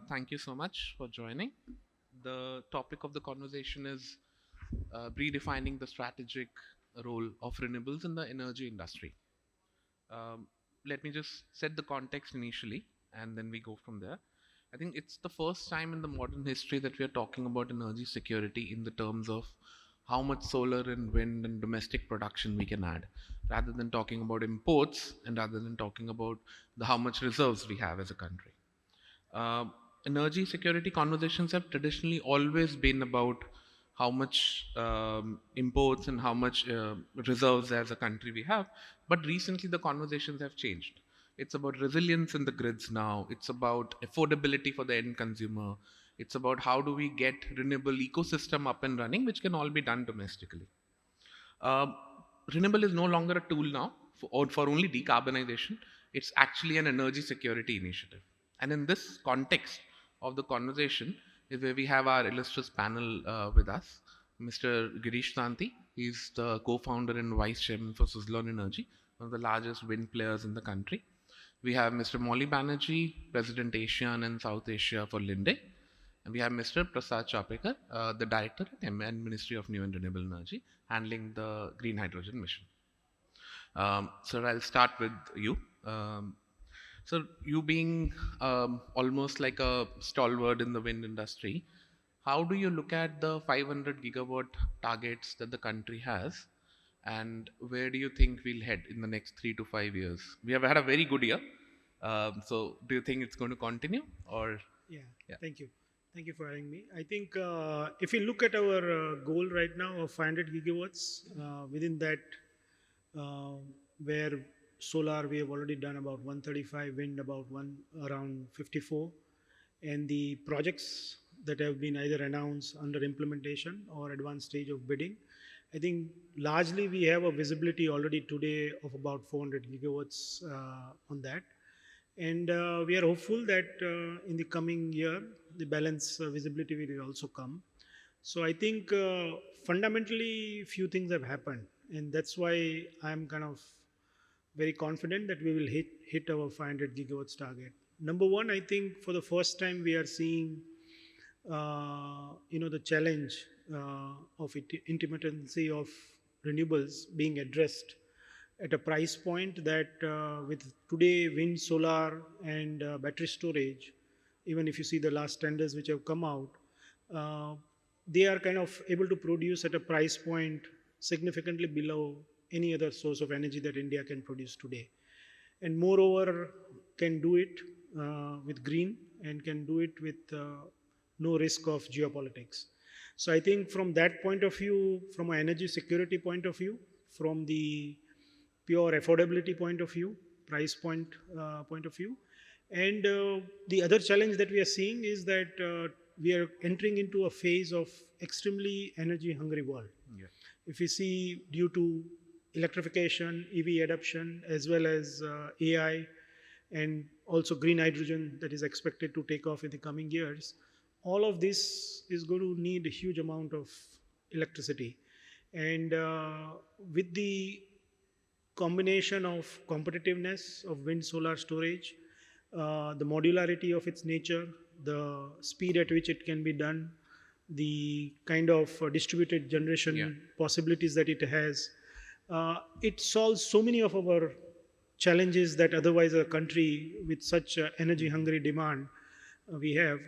Thank you so much for joining. The topic of the conversation is redefining the strategic role of renewables in the energy industry. Um, Let me just set the context initially and then we go from there. I think it's the first time in the modern history that we are talking about energy security in the terms of how much solar and wind and domestic production we can add, rather than talking about imports and rather than talking about the how much reserves we have as a country. Uh, Energy security conversations have traditionally always been about how much imports and how much reserves as a country we have. But recently, the conversations have changed. It's about resilience in the grids now. It's about affordability for the end consumer. It's about how do we get renewable ecosystem up and running, which can all be done domestically. Uh, Renewable is no longer a tool now for only decarbonization. It's actually an energy security initiative. And in this context of the conversation is where we have our illustrious panel with us, Mr. Girish Tanti. He's the co-founder and vice chairman for Suzlon Energy, one of the largest wind players in the country. We have Mr. Moloy Banerjee, President ASEAN and South Asia for Linde. And we have Mr. Prasad Chaphekar, the Director at MN Ministry of New and Renewable Energy, handling the green hydrogen mission. Sir, I'll start with you. So, you being almost like a stalwart in the wind industry, how do you look at the 500 gigawatt targets that the country has, and where do you think we'll head in the next 3 to 5 years? We have had a very good year. So, do you think it's going to continue, or Yeah, yeah? thank you. Thank you for having me. I think if you look at our goal right now of 500 gigawatts, within that, uh, where solar we have already done about 135, wind about one around 54, and the projects that have been either announced under implementation or advanced stage of bidding, I think largely we have a visibility already today of about 400 gigawatts on that, and we are hopeful that in the coming year the balance visibility will also come. So I think fundamentally few things have happened, and that's why I'm kind of very confident that we will hit our 500 gigawatts target. Number one, I think for the first time we are seeing the challenge of intermittency of renewables being addressed at a price point that with today wind, solar, and battery storage, even if you see the last tenders which have come out, uh, they are kind of able to produce at a price point significantly below any other source of energy that India can produce today, and moreover can do it with green and can do it with no risk of geopolitics. So I think from that point of view, from an energy security point of view, from the pure affordability point of view, price point of view, and the other challenge that we are seeing is that we are entering into a phase of extremely energy hungry world. Yeah. If we see due to electrification, EV adoption, as well as AI, and also green hydrogen that is expected to take off in the coming years, all of this is going to need a huge amount of electricity. And with the combination of competitiveness of wind solar storage, the modularity of its nature, the speed at which it can be done, the kind of distributed Yeah. generation possibilities that it has, it solves so many of our challenges that otherwise a country with such energy hungry demand we have.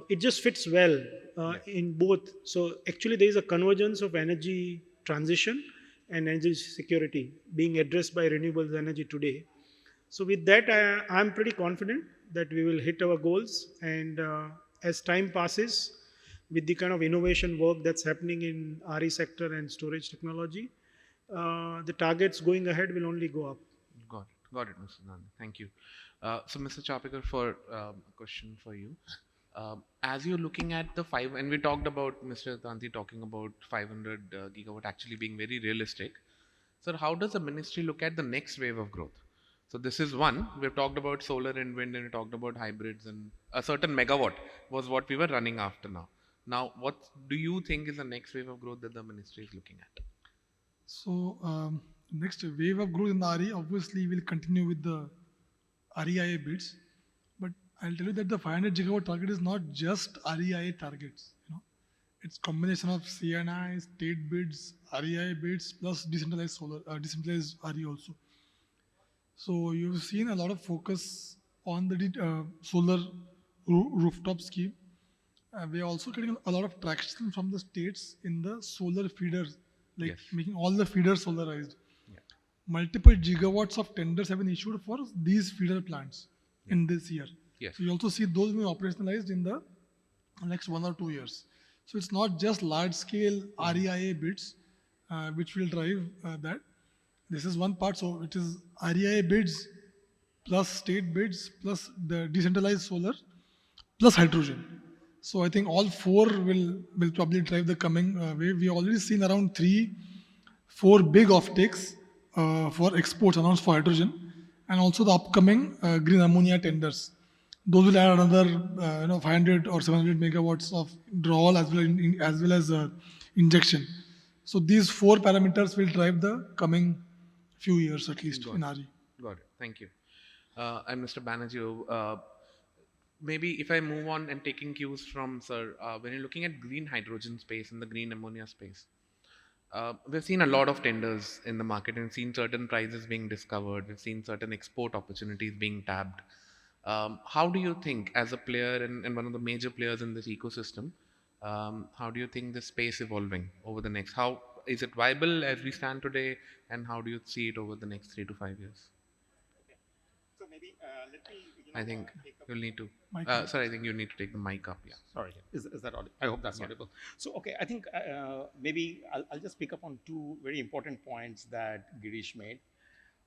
It just fits well Yeah. in both. So actually, there is a convergence of energy transition and energy security being addressed by renewables energy today. So with that, I'm pretty confident that we will hit our goals. And as time passes, with the kind of innovation work that's happening in RE sector and storage technology, the targets going ahead will only go up. Got it, Mr. Nandi. Thank you. So, Mr. Chapekar, for a question for you. As you're looking at the five, and we talked about Mr. Tanti talking about 500 gigawatt actually being very realistic. So, how does the ministry look at the next wave of growth? So, this is one. We've talked about solar and wind, and we talked about hybrids, and a certain megawatt was what we were running after now. Now, what do you think is the next wave of growth that the ministry is looking at? So next wave of growth in the RE obviously will continue with the REIA bids, but I'll tell you that the 500 gigawatt target is not just REIA targets. It's combination of CNI, state bids, REI bids, plus decentralized solar, decentralized RE also. So you've seen a lot of focus on the solar rooftop scheme. We are also getting a lot of traction from the states in the solar feeders, like Yes. making all the feeders solarized. Yeah. Multiple gigawatts of tenders have been issued for these feeder plants Yeah. in this year. Yes. So you also see those being operationalized in the next 1 or 2 years. So it's not just large scale REIA bids which will drive that. This is one part. So it is REIA bids plus state bids plus the decentralized solar plus hydrogen. So I think all four will probably drive the coming wave. We already seen around 4 big offtakes for exports announced for hydrogen, and also the upcoming green ammonia tenders. Those will add another 500 or 700 megawatts of drawal as well as injection. So these four parameters will drive the coming few years at least in RE. Got it. Thank you. And Mr. Banerjee, maybe if I move on and taking cues from Sir, when you're looking at green hydrogen space and the green ammonia space, we've seen a lot of tenders in the market and seen certain prices being discovered. We've seen certain export opportunities being tapped. How do you think, as a player and one of the major players in this ecosystem, how do you think this space evolving over the next? How is it viable as we stand today, and how do you see it over the next 3 to 5 years? So maybe let me. I think you'll need to. Mic Sorry, I think you need to take the mic up. Yeah. Sorry, is that audible? I hope that's audible. So, okay, I think maybe I'll just pick up on two very important points that Girish made.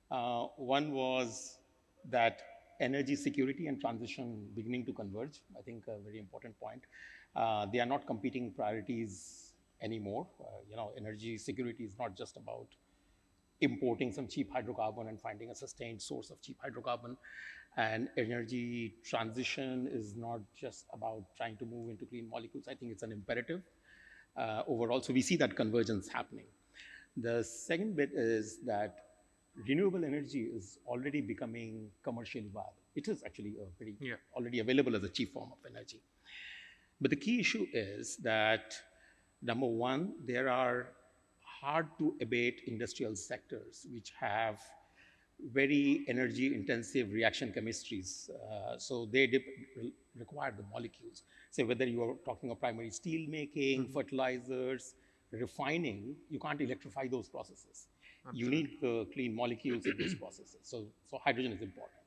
One was that energy security and transition beginning to converge. I think a very important point. They are not competing priorities anymore. Energy security is not just about importing some cheap hydrocarbon and finding a sustained source of cheap hydrocarbon. And energy transition is not just about trying to move into clean molecules. I think it's an imperative overall. So we see that convergence happening. The second bit is that renewable energy is already becoming commercially viable. It is actually already available as a cheap form of energy. But the key issue is that, number one, there are hard to abate industrial sectors which have very energy intensive reaction chemistries. So they require the molecules. So whether you are talking of primary steel making, fertilizers, refining, you can't electrify those processes. Absolutely. You need the clean molecules in those processes. So hydrogen is important.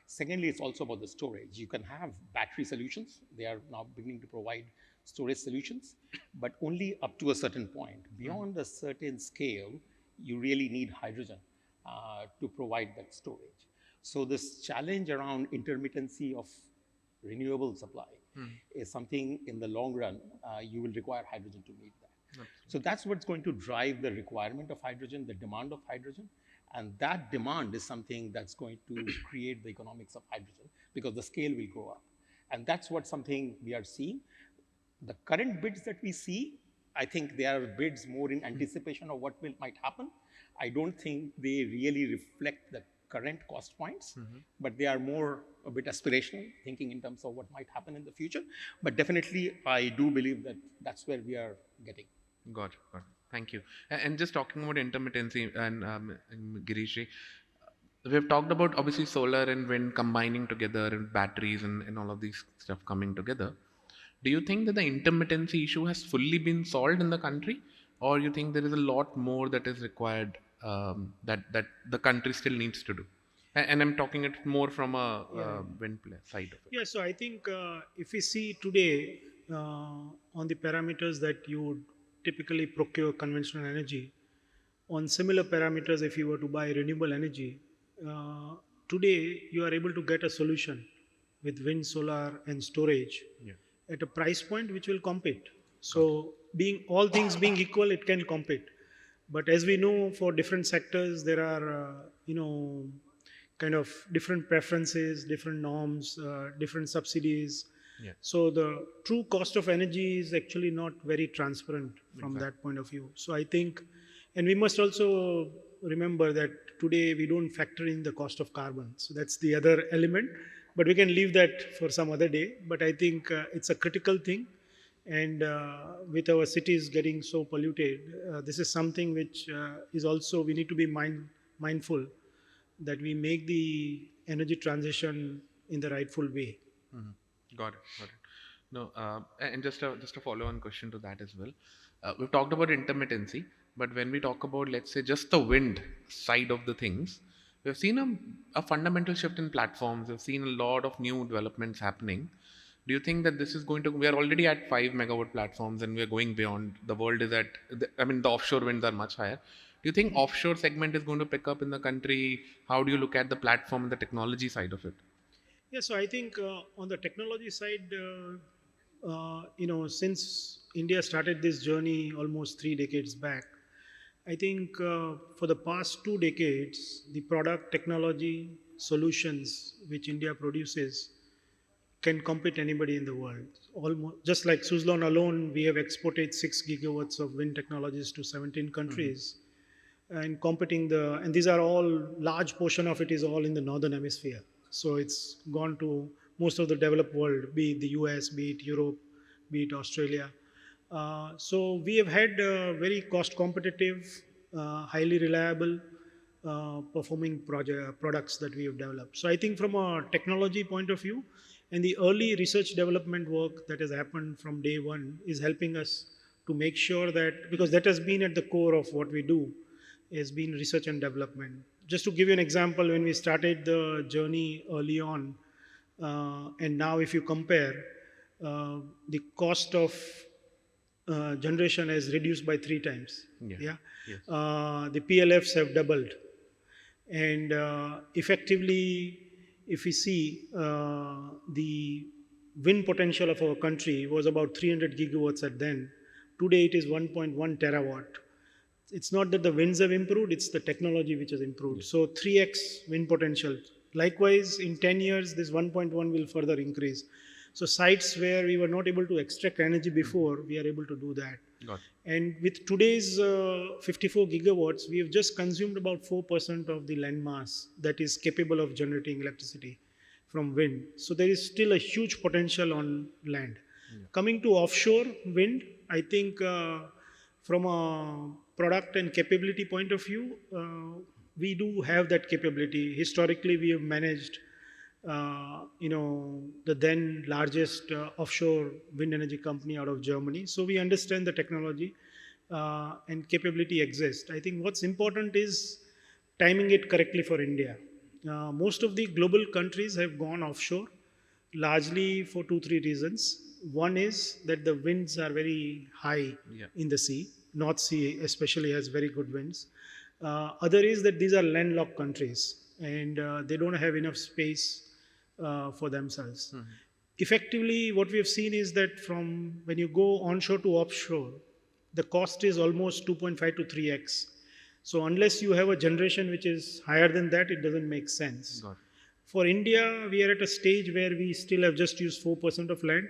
Secondly, it's also about the storage. You can have battery solutions. They are now beginning to provide storage solutions, but only up to a certain point. Beyond a certain scale, you really need hydrogen to provide that storage. So this challenge around intermittency of renewable supply is something in the long run, you will require hydrogen to meet that. Absolutely. So that's what's going to drive the requirement of hydrogen, the demand of hydrogen. And that demand is something that's going to create the economics of hydrogen because the scale will go up. And that's something we are seeing. The current bids that we see, I think they are bids more in anticipation of what might happen. I don't think they really reflect the current cost points, but they are more a bit aspirational, thinking in terms of what might happen in the future. But definitely, I do believe that that's where we are getting. Got it. Thank you. And just talking about intermittency and Girish, we've talked about obviously solar and wind combining together and batteries and all of these stuff coming together. Do you think that the intermittency issue has fully been solved in the country, or you think there is a lot more that is required that the country still needs to do? And I'm talking it more from a wind side of it. Yeah, so I think if we see today on the parameters that you would typically procure conventional energy, on similar parameters, if you were to buy renewable energy, today you are able to get a solution with wind, solar, and storage at a price point which will compete. So, all things being equal, it can compete. But as we know, for different sectors, there are kind of different preferences, different norms, different subsidies. So the true cost of energy is actually not very transparent from that point of view. So I think, and we must also remember that today we don't factor in the cost of carbon. So that's the other element. But we can leave that for some other day. But I think it's a critical thing. And with our cities getting so polluted, this is something which is also, we need to be mindful that we make the energy transition in the rightful way. Got it. Got it. No, and just a follow-on question to that as well. We've talked about intermittency, but when we talk about, let's say, just the wind side of the things, we've seen a fundamental shift in platforms. We've seen a lot of new developments happening. Do you think that this is going to? We are already at 5 megawatt platforms, and we are going beyond. The world is at. I mean, the offshore winds are much higher. Do you think offshore segment is going to pick up in the country? How do you look at the platform and the technology side of it? Yeah, so I think on the technology side, since India started this journey almost 3 decades back, I think for the past 2 decades, the product technology solutions which India produces can compete anybody in the world. Almost just like Suzlon alone, we have exported 6 gigawatts of wind technologies to 17 countries, and competing and these are all, large portion of it is all in the northern hemisphere. So it's gone to most of the developed world, be it the US, be it Europe, be it Australia. So we have had very cost competitive, highly reliable performing products that we have developed. So I think from a technology point of view, and the early research development work that has happened from day one is helping us to make sure that, because that has been at the core of what we do, has been research and development. Just to give you an example, when we started the journey early on, and now if you compare, the cost of generation has reduced by 3 times. Yeah. Yeah. Yes. The PLFs have doubled. And effectively, if we see the wind potential of our country was about 300 gigawatts at then. Today it is 1.1 terawatt. It's not that the winds have improved, it's the technology which has improved. Yes. So 3x wind potential. Likewise, in 10 years, this 1.1 will further increase. So sites where we were not able to extract energy before, we are able to do that. Got it. And with today's 54 gigawatts, we have just consumed about 4% of the land mass that is capable of generating electricity from wind. So there is still a huge potential on land. Coming to offshore wind, I think from a product and capability point of view, we do have that capability. Historically, we have managed the then largest offshore wind energy company out of Germany. So we understand the technology and capability exists. I think what's important is timing it correctly for India. Most of the global countries have gone offshore largely for 2, 3 reasons. One is that the winds are very high in the sea. North Sea especially has very good winds. Other is that these are landlocked countries and they don't have enough space for themselves. Effectively, what we have seen is that from when you go onshore to offshore, the cost is almost 2.5 to 3x. So unless you have a generation which is higher than that, it doesn't make sense. Got it. For India, we are at a stage where we still have just used 4% of land.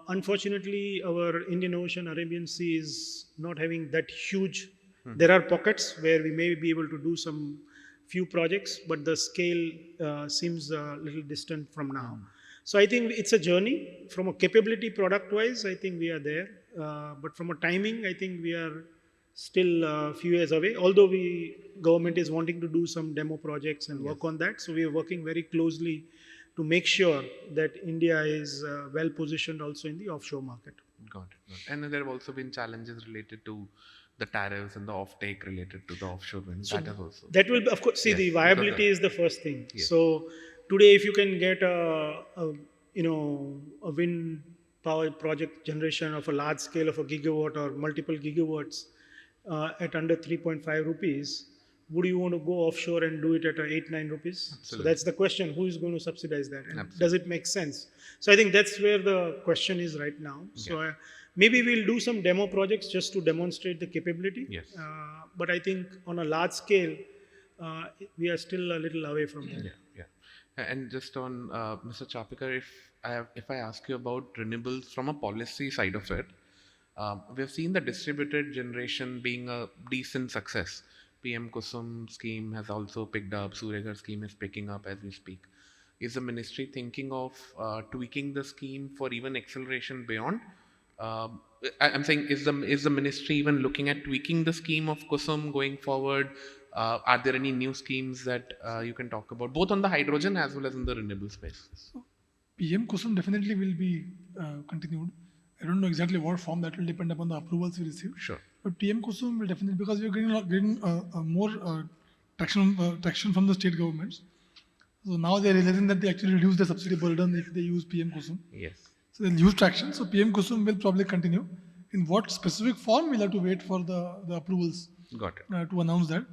Unfortunately, our Indian Ocean, Arabian Sea is not having that huge. There are pockets where we may be able to do some few projects, but the scale seems a little distant from now. So I think it's a journey. From a capability product-wise, I think we are there. But from a timing, I think we are still a few years away. Although government is wanting to do some demo projects and work on that. So we are working very closely to make sure that India is well positioned also in the offshore market. Got it. Got it. And then there have also been challenges related to the tariffs and the offtake related to the offshore wind. So that has also. that will, of course, see, Yes, the because viability is the first thing. Yes. So today, if you can get a wind power project generation of a large scale of a gigawatt or multiple gigawatts at under 3.5 rupees, would you want to go offshore and do it at 8, 9 rupees? Absolutely. So that's the question: who is going to subsidize that? And Absolutely. does it make sense? So I think that's where the question is right now. So maybe we'll do some demo projects just to demonstrate the capability. Yes. But I think on a large scale, we are still a little away from that. Yeah. And just on Mr. Chaphekar, if I ask you about renewables from a policy side of it, we've seen the distributed generation being a decent success. PM Kusum scheme has also picked up. Suryaghar scheme is picking up as we speak. is the ministry thinking of tweaking the scheme for even acceleration beyond? I'm saying, is the ministry even looking at tweaking the scheme of Kusum going forward? Are there any new schemes that you can talk about, both on the hydrogen as well as in the renewable space? So PM Kusum definitely will be continued. I don't know exactly what form, that will depend upon the approvals we receive. Sure. But PM Kusum will definitely, because we are getting more traction from the state governments. So now they are realizing that they actually reduce the subsidy burden if they use PM Kusum. Yes. So they'll use traction. So PM Kusum will probably continue. In what specific form, we'll have to wait for the approvals Got it. to announce that.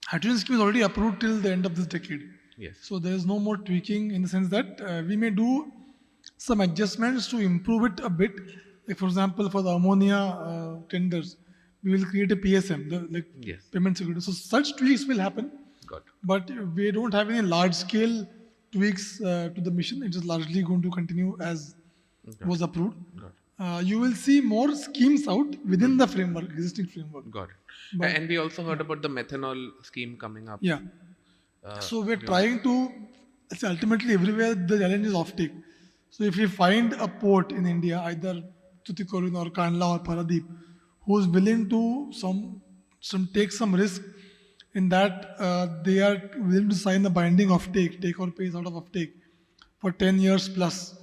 Hydrogen scheme is already approved till the end of this decade. Yes. So there is no more tweaking, in the sense that we may do some adjustments to improve it a bit. Like, for example, for the ammonia tenders, we will create a PSM, Yes. payment security. So such tweaks will happen, Got it. but we don't have any large scale tweaks to the mission. It is largely going to continue as was approved. Got it. You will see more schemes out within the framework, existing framework. Got it. And we also heard about the methanol scheme coming up. Yeah. So we're trying to, ultimately everywhere the challenge is offtake. So if we find a port in India, either Tuticorin or Kandla or Paradeep, who is willing to take some risk in that they are willing to sign a binding offtake, take or pay sort of offtake for 10 years plus,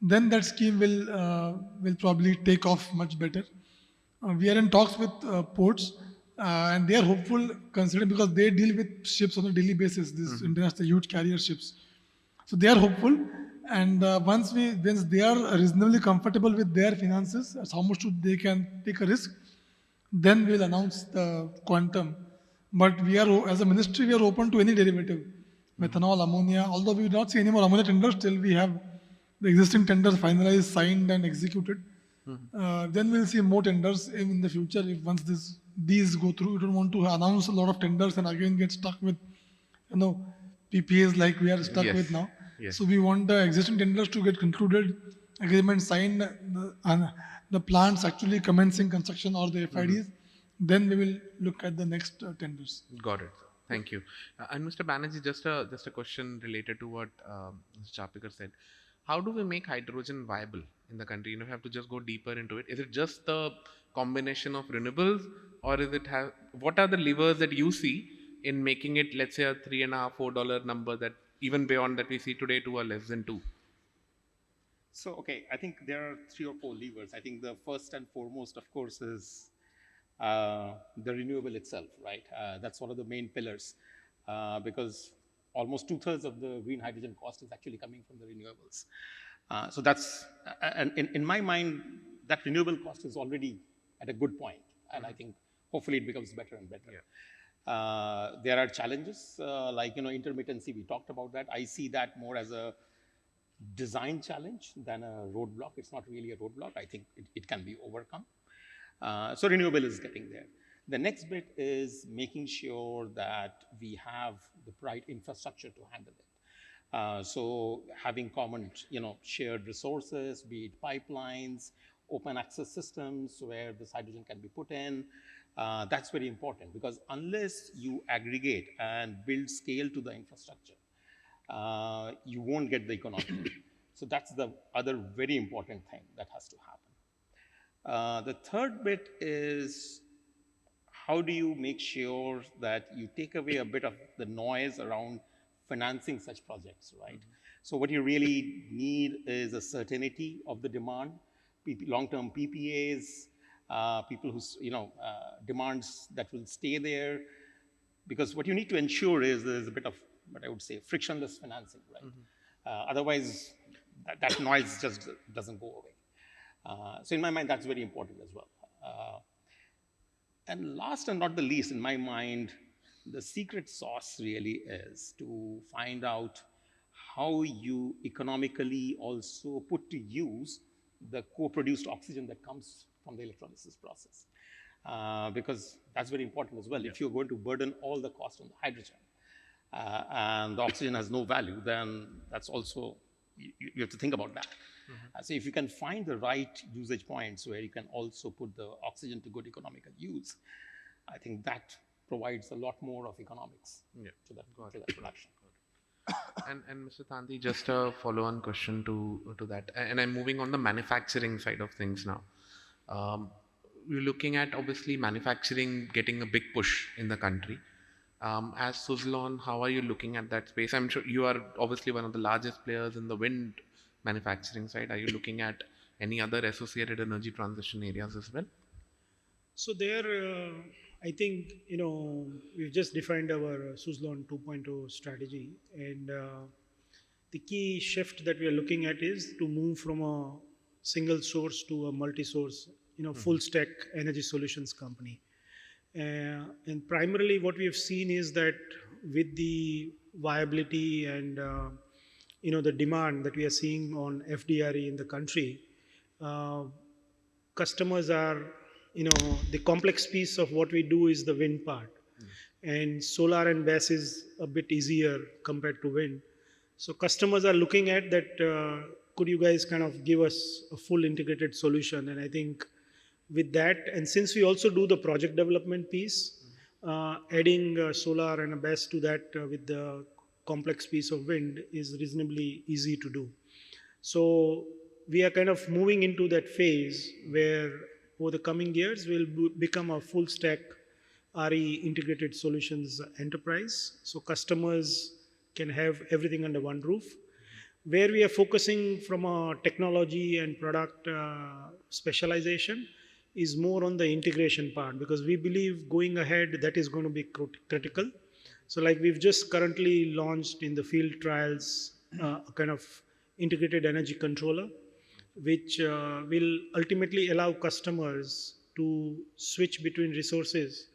then that scheme will probably take off much better. We are in talks with ports, and they are hopeful, considering because they deal with ships on a daily basis, these international huge carrier ships. So they are hopeful, and once they are reasonably comfortable with their finances, as how much they can take a risk, then we'll announce the quantum. But we are, as a ministry, we are open to any derivative, methanol, ammonia. Although we will not see any more ammonia tenders till we have the existing tenders finalized, signed, and executed. Then we'll see more tenders in the future. If once these go through, we don't want to announce a lot of tenders and again get stuck with, PPAs like we are stuck Yes. with now. Yes. So we want the existing tenders to get concluded, agreements signed, the plants actually commencing construction or the FIDs. Then we will look at the next tenders. Got it. Thank you. And Mr. Banerjee, just a question related to what Mr. Chaphekar said. How do we make hydrogen viable in the country? You have to just go deeper into it. Is it just the combination of renewables, or is it what are the levers that you see in making it, let's say, a $3.5, $4 number that even beyond that we see today to a less than $2? So, okay, I think there are 3 or 4 levers. I think the first and foremost, of course, is the renewable itself, right? That's one of the main pillars, because almost 2/3 of the green hydrogen cost is actually coming from the renewables. So that's, and in my mind, that renewable cost is already at a good point, and I think hopefully it becomes better and better. Yeah. There are challenges like intermittency. We talked about that. I see that more as a design challenge than a roadblock. It's not really a roadblock. I think it can be overcome. So renewable is getting there. The next bit is making sure that we have the right infrastructure to handle it. So having common, shared resources, be it pipelines, open access systems where this hydrogen can be put in. That's very important, because unless you aggregate and build scale to the infrastructure, you won't get the economy. So that's the other very important thing that has to happen. The third bit is, how do you make sure that you take away a bit of the noise around financing such projects, right? So what you really need is a certainty of the demand, long-term PPAs, people whose demands that will stay there, because what you need to ensure is there's a bit of what I would say frictionless financing, right? Otherwise, that noise just doesn't go away. So in my mind, that's very important as well. And last and not the least, in my mind, the secret sauce really is to find out how you economically also put to use the co-produced oxygen that comes from the electrolysis process. Because that's very important as well. If you're going to burden all the cost on the hydrogen and the oxygen has no value, then that's also, you have to think about that. So if you can find the right usage points where you can also put the oxygen to good economical use, I think that provides a lot more of economics to that production. And Mr. Tanti, just a follow-on question to that, and I'm moving on the manufacturing side of things now. Um, we're looking at obviously manufacturing getting a big push in the country. As Suzlon, how are you looking at that space? I'm sure you are obviously one of the largest players in the wind manufacturing side. Are you looking at any other associated energy transition areas as well? So there, I think, we've just defined our Suzlon 2.0 strategy, and the key shift that we are looking at is to move from a single source to a multi-source, full stack energy solutions company. And primarily what we have seen is that with the viability and the demand that we are seeing on FDRE in the country, uh, customers are, the complex piece of what we do is the wind part, and solar and BESS is a bit easier compared to wind. So customers are looking at that. Could you guys kind of give us a full integrated solution? And I think with that, and since we also do the project development piece, adding solar and a BESS to that with the complex piece of wind is reasonably easy to do. So we are kind of moving into that phase where over the coming years we'll become a full stack RE integrated solutions enterprise. So customers can have everything under one roof. Where we are focusing from a technology and product specialization is more on the integration part, because we believe going ahead that is going to be critical. So like we've just currently launched in the field trials a kind of integrated energy controller, which will ultimately allow customers to switch between resources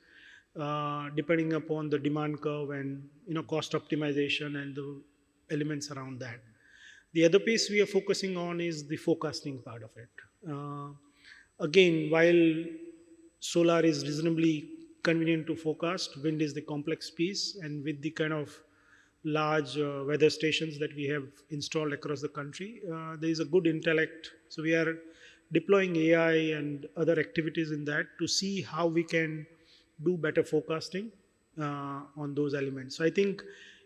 depending upon the demand curve and cost optimization and the elements around that. The other piece we are focusing on is the forecasting part of it. Again, while solar is reasonably convenient to forecast, wind is the complex piece, and with the kind of large weather stations that we have installed across the country, there is a good intellect. So we are deploying AI and other activities in that to see how we can do better forecasting on those elements. So I think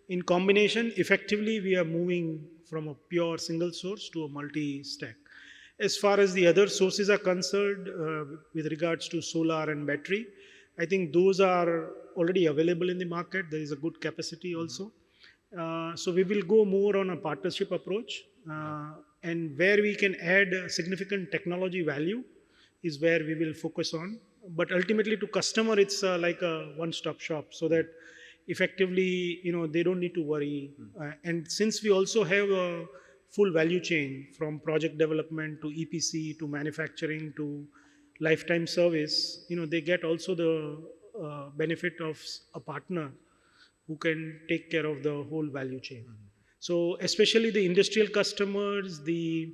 in combination, effectively, we are moving from a pure single source to a multi-stack. As far as the other sources are concerned, with regards to solar and battery, I think those are already available in the market. There is a good capacity also. So we will go more on a partnership approach, and where we can add significant technology value is where we will focus on. But ultimately to customer, it's like a one-stop shop, so that effectively, they don't need to worry. And since we also have a full value chain from project development to EPC to manufacturing to lifetime service, they get also the benefit of a partner who can take care of the whole value chain. So especially the industrial customers, the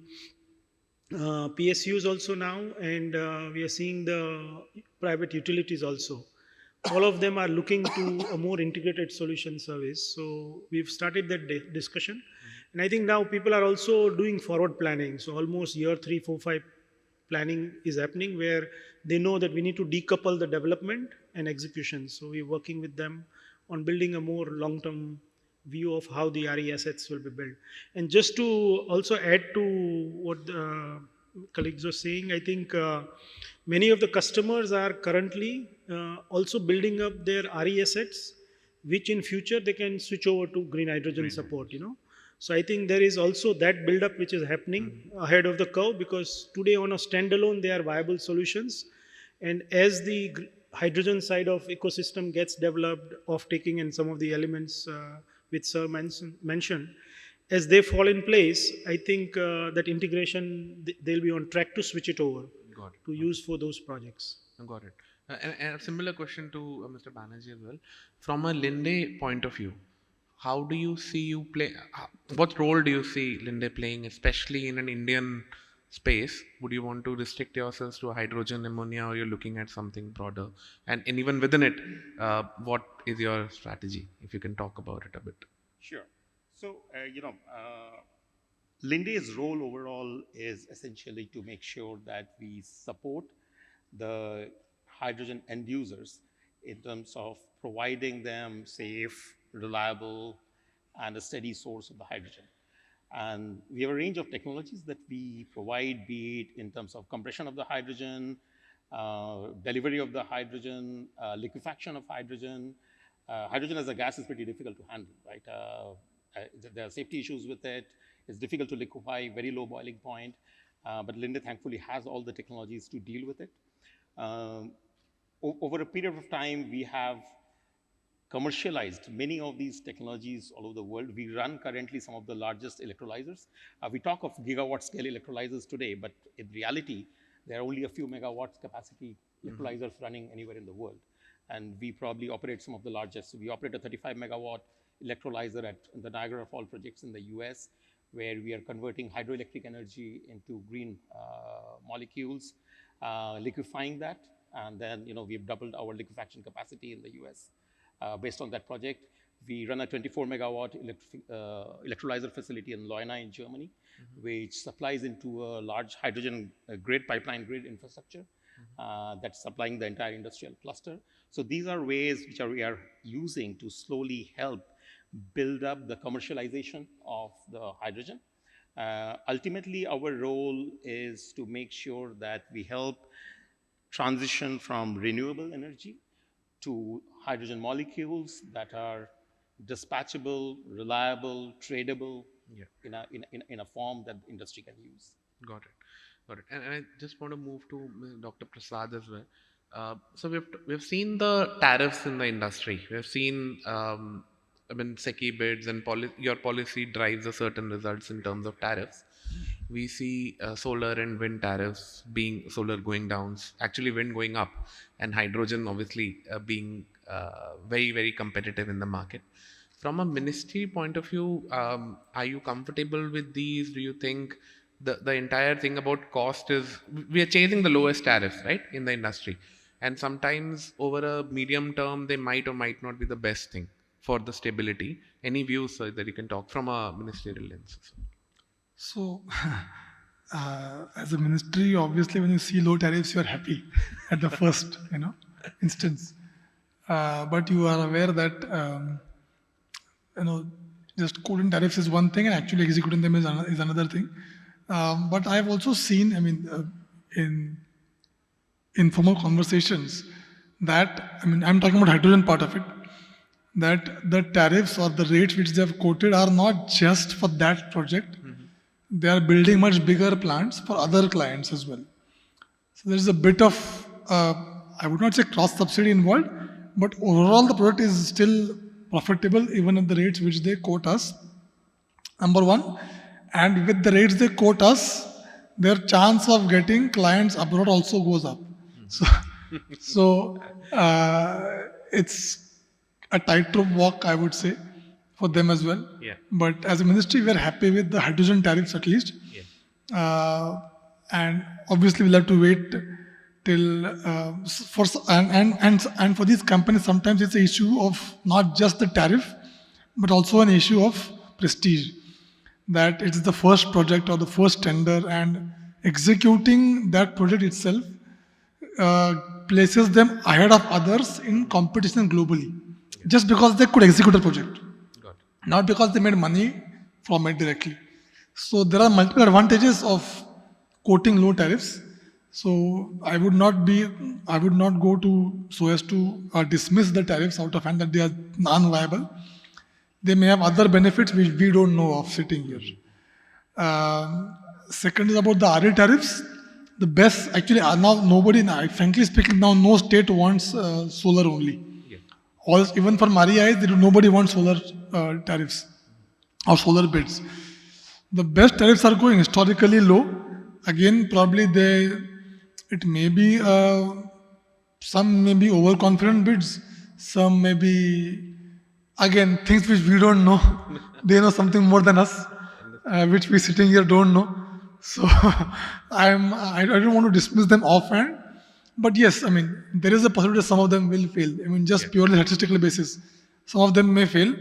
PSUs also now, and we are seeing the private utilities also. All of them are looking to a more integrated solution service. So we've started that discussion. And I think now people are also doing forward planning. So almost year 3, 4, 5 planning is happening, where they know that we need to decouple the development and execution. So we're working with them on building a more long-term view of how the RE assets will be built. And just to also add to what the colleagues were saying, I think many of the customers are currently also building up their RE assets, which in future they can switch over to green hydrogen support, So I think there is also that build-up which is happening ahead of the curve, because today on a standalone, they are viable solutions. And as the hydrogen side of ecosystem gets developed, off-taking and some of the elements which Sir mentioned, as they fall in place, I think that integration, they'll be on track to switch it over to use for those projects. Got it. And a similar question to Mr. Banerjee as well. From a Linde point of view, how do you see you play? What role do you see Linde playing, especially in an Indian space? Would you want to restrict yourselves to hydrogen, ammonia, or you're looking at something broader? And even within it, what is your strategy? If you can talk about it a bit. Sure. So, Linde's role overall is essentially to make sure that we support the hydrogen end users in terms of providing them safe, reliable, and a steady source of the hydrogen. And we have a range of technologies that we provide, be it in terms of compression of the hydrogen, delivery of the hydrogen, liquefaction of hydrogen. Hydrogen as a gas is pretty difficult to handle, right? There are safety issues with it. It's difficult to liquefy, very low boiling point. But Linde thankfully has all the technologies to deal with it. Over a period of time, we have commercialized many of these technologies all over the world. We run currently some of the largest electrolyzers. We talk of gigawatt scale electrolyzers today, but in reality, there are only a few megawatts capacity electrolyzers running anywhere in the world. And we probably operate some of the largest. So we operate a 35 megawatt electrolyzer at the Niagara Falls projects in the US, where we are converting hydroelectric energy into green molecules, liquefying that, and then we've doubled our liquefaction capacity in the US. Based on that project, we run a 24 megawatt electrolyzer facility in Leuna in Germany, which supplies into a large hydrogen grid, pipeline grid infrastructure that's supplying the entire industrial cluster. So these are ways which we are using to slowly help build up the commercialization of the hydrogen. Ultimately, our role is to make sure that we help transition from renewable energy to hydrogen molecules that are dispatchable, reliable, tradable, in a form that the industry can use. Got it. And I just want to move to Dr. Prasad as well. So we've seen the tariffs in the industry. We've seen, SECI bids and your policy drives a certain results in terms of tariffs. We see solar and wind tariffs solar going down, actually wind going up, and hydrogen obviously being very, very competitive in the market. From a ministry point of view, are you comfortable with these? Do you think the entire thing about cost is we are chasing the lowest tariffs, right, in the industry? And sometimes over a medium term, they might or might not be the best thing for the stability. Any views that you can talk from a ministerial lens? So, as a ministry, obviously, when you see low tariffs, you are happy at the first, instance. But you are aware that, just quoting tariffs is one thing, and actually executing them is another thing. But I have also seen, in informal conversations, that I'm talking about hydrogen part of it, that the tariffs or the rates which they have quoted are not just for that project. They are building much bigger plants for other clients as well. So there is a bit of, I would not say cross-subsidy involved, but overall the product is still profitable even at the rates which they quote us, number one. And with the rates they quote us, their chance of getting clients abroad also goes up. So it's a tightrope walk, I would say, for them as well. Yeah. But as a ministry, we are happy with the hydrogen tariffs at least. Yeah. And obviously, we'll have to wait till and for these companies, sometimes it's an issue of not just the tariff, but also an issue of prestige. That it's the first project or the first tender, and executing that project itself places them ahead of others in competition globally, just because they could execute a project. Not because they made money from it directly. So there are multiple advantages of quoting low tariffs. So I would not go to so as to dismiss the tariffs out of hand that they are non-viable. They may have other benefits which we don't know of sitting here. Second is about the RE tariffs. The best, actually, now frankly speaking, now no state wants solar only. Even for REIs, nobody wants solar tariffs or solar bids. The best tariffs are going historically low. Again, probably it may be some may be overconfident bids, some may be again things which we don't know. They know something more than us, which we sitting here don't know. So I don't want to dismiss them offhand. But yes, there is a possibility some of them will fail. Just purely statistical basis, some of them may fail.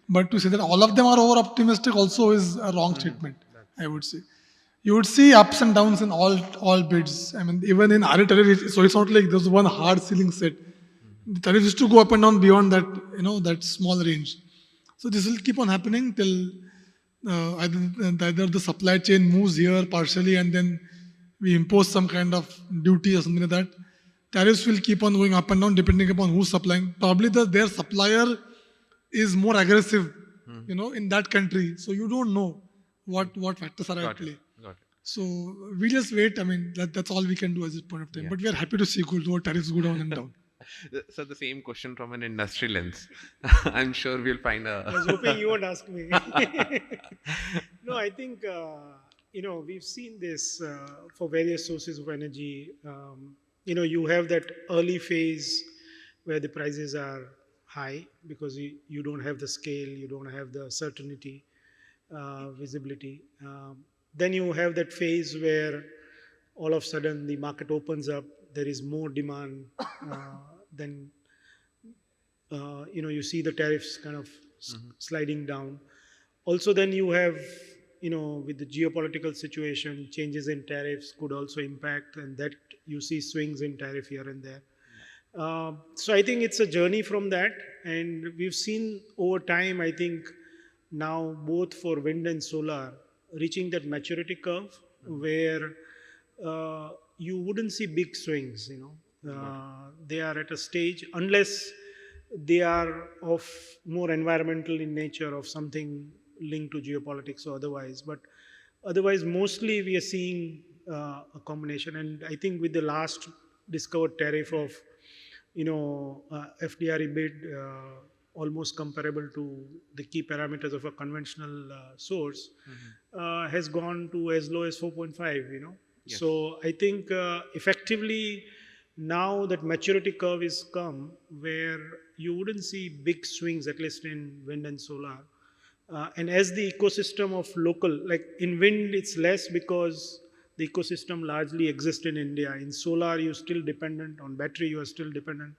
But to say that all of them are over optimistic also is a wrong statement, I would say. You would see ups and downs in all bids. Even in RE tariff, so it's not like there's one hard ceiling set. The tariff is to go up and down beyond that, that small range. So this will keep on happening till either the supply chain moves here partially and then we impose some kind of duty or something like that. Tariffs will keep on going up and down depending upon who's supplying. Probably their supplier is more aggressive, in that country. So you don't know what factors are at Got play. it. Got it. So we just wait. I mean, that's all we can do at this point of time. Yeah. But we are happy to see gold tariffs go down and down. So the same question from an industry lens. I'm sure we'll find I a. was hoping you would ask me. No, I think, we've seen this for various sources of energy. You have that early phase where the prices are high because you don't have the scale, you don't have the certainty, visibility. Then you have that phase where all of a sudden the market opens up, there is more demand, then you see the tariffs kind of sliding down. Also, then you have, with the geopolitical situation, changes in tariffs could also impact, and that you see swings in tariff here and there. So I think it's a journey from that, and we've seen over time, I think now both for wind and solar, reaching that maturity curve where you wouldn't see big swings, they are at a stage, unless they are of more environmental in nature, of something linked to geopolitics or otherwise. But otherwise, mostly we are seeing a combination. And I think with the last discovered tariff of, FDRE bid, almost comparable to the key parameters of a conventional source, has gone to as low as 4.5, Yes. So I think effectively now that maturity curve is come where you wouldn't see big swings, at least in wind and solar. And as the ecosystem of local, like in wind, it's less because the ecosystem largely exists in India. In solar, you're still dependent on battery, you are still dependent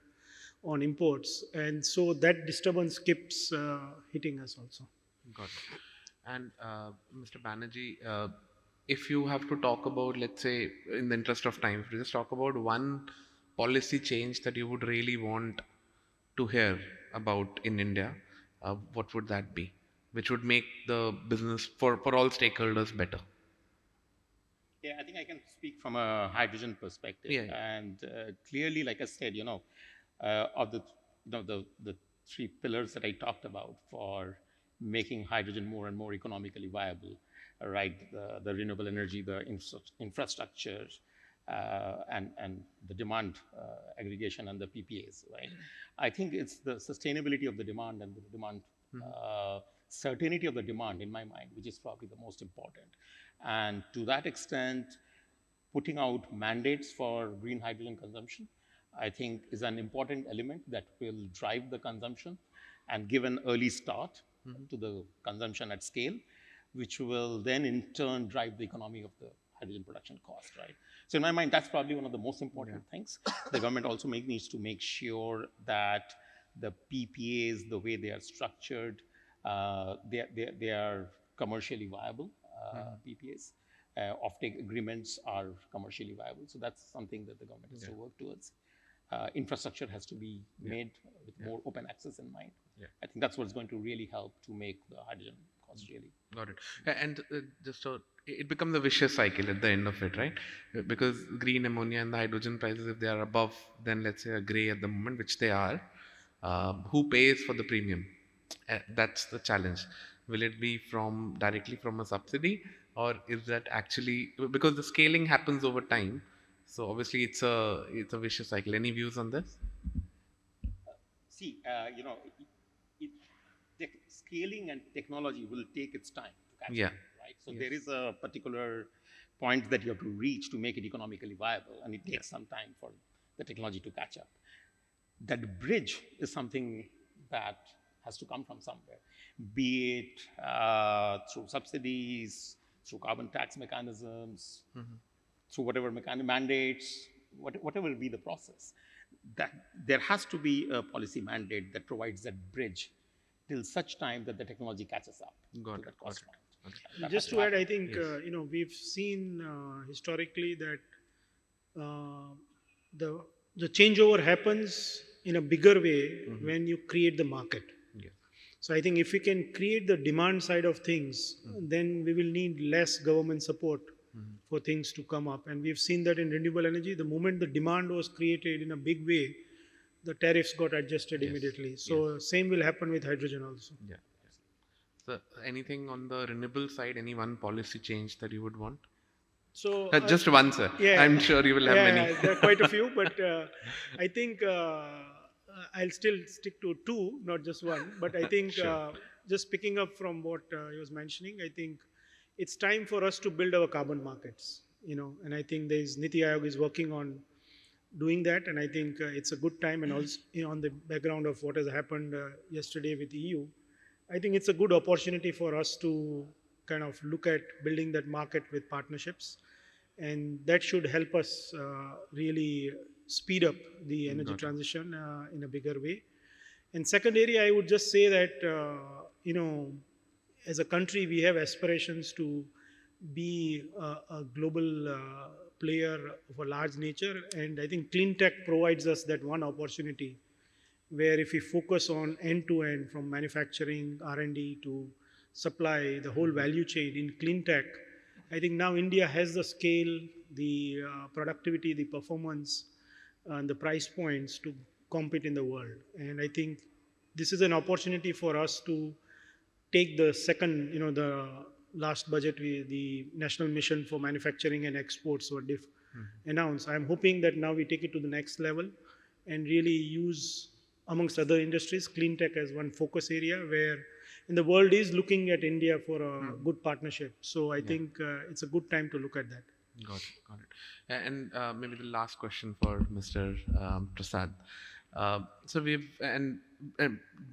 on imports. And so that disturbance keeps hitting us also. Got it. And Mr. Banerjee, if you have to talk about, let's say, in the interest of time, if you just talk about one policy change that you would really want to hear about in India, what would that be? Which would make the business for all stakeholders better? Yeah, I think I can speak from a hydrogen perspective. Yeah. And clearly, like I said, of the three pillars that I talked about for making hydrogen more and more economically viable, right? The renewable energy, the infrastructure, and the demand aggregation and the PPAs, right? I think it's the sustainability of the demand and the demand certainty of the demand in my mind, which is probably the most important. And to that extent, putting out mandates for green hydrogen consumption, I think is an important element that will drive the consumption and give an early start to the consumption at scale, which will then in turn drive the economy of the hydrogen production cost, right? So in my mind, that's probably one of the most important things. The government also needs to make sure that the PPAs, the way they are structured, they are commercially viable PPAs. Offtake agreements are commercially viable. So that's something that the government has to work towards. Infrastructure has to be made with more open access in mind. I think that's what's going to really help to make the hydrogen cost really. Got it. And just so it becomes a vicious cycle at the end of it, right? Because green ammonia and the hydrogen prices, if they are above, then let's say a gray at the moment, which they are, who pays for the premium? That's the challenge. Will it be directly from a subsidy, or is that actually because the scaling happens over time? So obviously it's a vicious cycle. Any views on this? See, scaling and technology will take its time to catch up, right? So there is a particular point that you have to reach to make it economically viable, and it takes some time for the technology to catch up. That bridge is something that has to come from somewhere, be it through subsidies, through carbon tax mechanisms, through whatever mandates, whatever will be the process. That there has to be a policy mandate that provides that bridge till such time that the technology catches up to that cost point. Just to add, I think we've seen historically that the changeover happens in a bigger way when you create the market. So I think if we can create the demand side of things, then we will need less government support for things to come up. And we've seen that in renewable energy, the moment the demand was created in a big way, the tariffs got adjusted Yes. immediately. So same will happen with hydrogen also. Yeah. So anything on the renewable side, any one policy change that you would want? So Just one, sir. yeah, I'm sure you will have many. yeah, there are quite a few, but I think I'll still stick to two, not just one. But I think Sure. just picking up from what he was mentioning, I think it's time for us to build our carbon markets. And I think there's Niti Aayog is working on doing that, and I think it's a good time. And also, on the background of what has happened yesterday with EU, I think it's a good opportunity for us to kind of look at building that market with partnerships, and that should help us really speed up the energy Got it. transition in a bigger way. And second area, I would just say that as a country, we have aspirations to be a global player of a large nature, and I think clean tech provides us that one opportunity where if we focus on end-to-end from manufacturing, R&D to supply, the whole value chain in clean tech, I think now India has the scale, the productivity, the performance, and the price points to compete in the world. And I think this is an opportunity for us to take the second, the last budget, the National Mission for Manufacturing and Exports were announced. I'm hoping that now we take it to the next level and really use, amongst other industries, clean tech as one focus area where and the world is looking at India for a good partnership. So I think it's a good time to look at that. Got it. Got it. And maybe the last question for Mr. Prasad. So and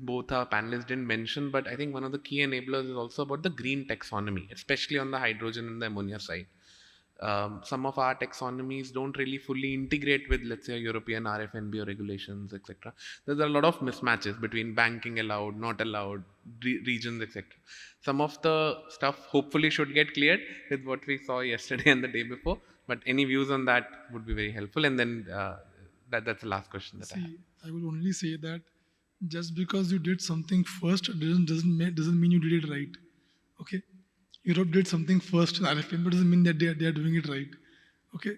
both our panelists didn't mention, but I think one of the key enablers is also about the green taxonomy, especially on the hydrogen and the ammonia side. Some of our taxonomies don't really fully integrate with, let's say, European RFNB or regulations, etc. There's a lot of mismatches between banking allowed, not allowed, regions, etc. Some of the stuff hopefully should get cleared with what we saw yesterday and the day before. But any views on that would be very helpful. And then that's the last question that I have. See, I would only say that just because you did something first doesn't mean you did it right. Okay, Europe did something first in RFP, but doesn't mean that they are doing it right. Okay,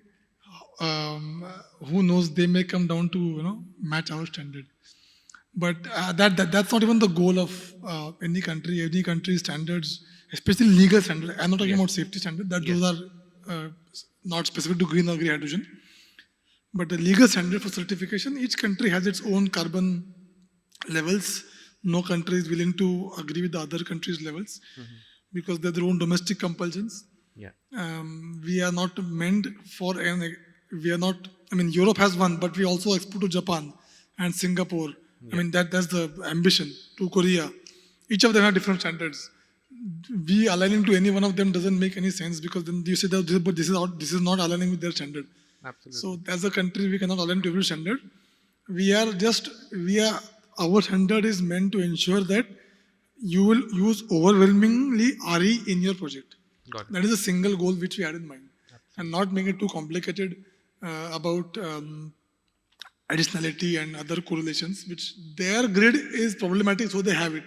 who knows? They may come down to match our standard, but that's not even the goal of any country. Any country's standards, especially legal standards. I'm not talking about safety standards. Those are not specific to green or grey hydrogen. But the legal standard for certification, each country has its own carbon levels. No country is willing to agree with the other country's levels because they're their own domestic compulsions. Yeah. We are not meant for we are not, Europe has one, but we also export to Japan and Singapore. Yeah. That's the ambition, to Korea. Each of them have different standards. We aligning to any one of them doesn't make any sense because then you say that this is not aligning with their standard. Absolutely. So as a country, we cannot align to every standard. Our standard is meant to ensure that you will use overwhelmingly RE in your project. Got it. That is a single goal which we had in mind. And not make it too complicated about additionality and other correlations, which their grid is problematic, so they have it.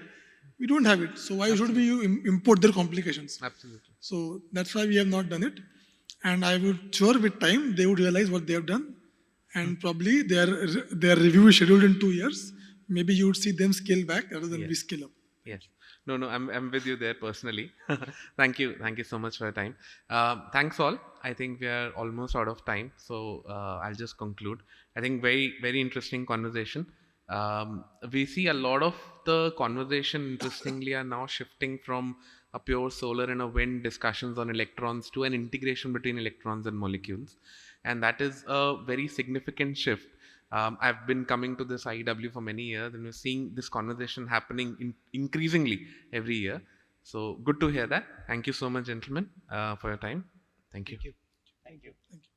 We don't have it. So why should we import their complications? Absolutely. So that's why we have not done it. And I would sure with time they would realize what they have done, and probably their review is scheduled in 2 years. Maybe you would see them scale back rather than we scale up. Yes. No, I'm with you there personally. Thank you so much for your time. Thanks all. I think we are almost out of time, so I'll just conclude. I think very, very interesting conversation. We see a lot of the conversation, interestingly, are now shifting from a pure solar and a wind discussions on electrons to an integration between electrons and molecules. And that is a very significant shift. I've been coming to this IEW for many years, and we're seeing this conversation happening increasingly every year. So good to hear that. Thank you so much, gentlemen, for your time. Thank you. Thank you. Thank you.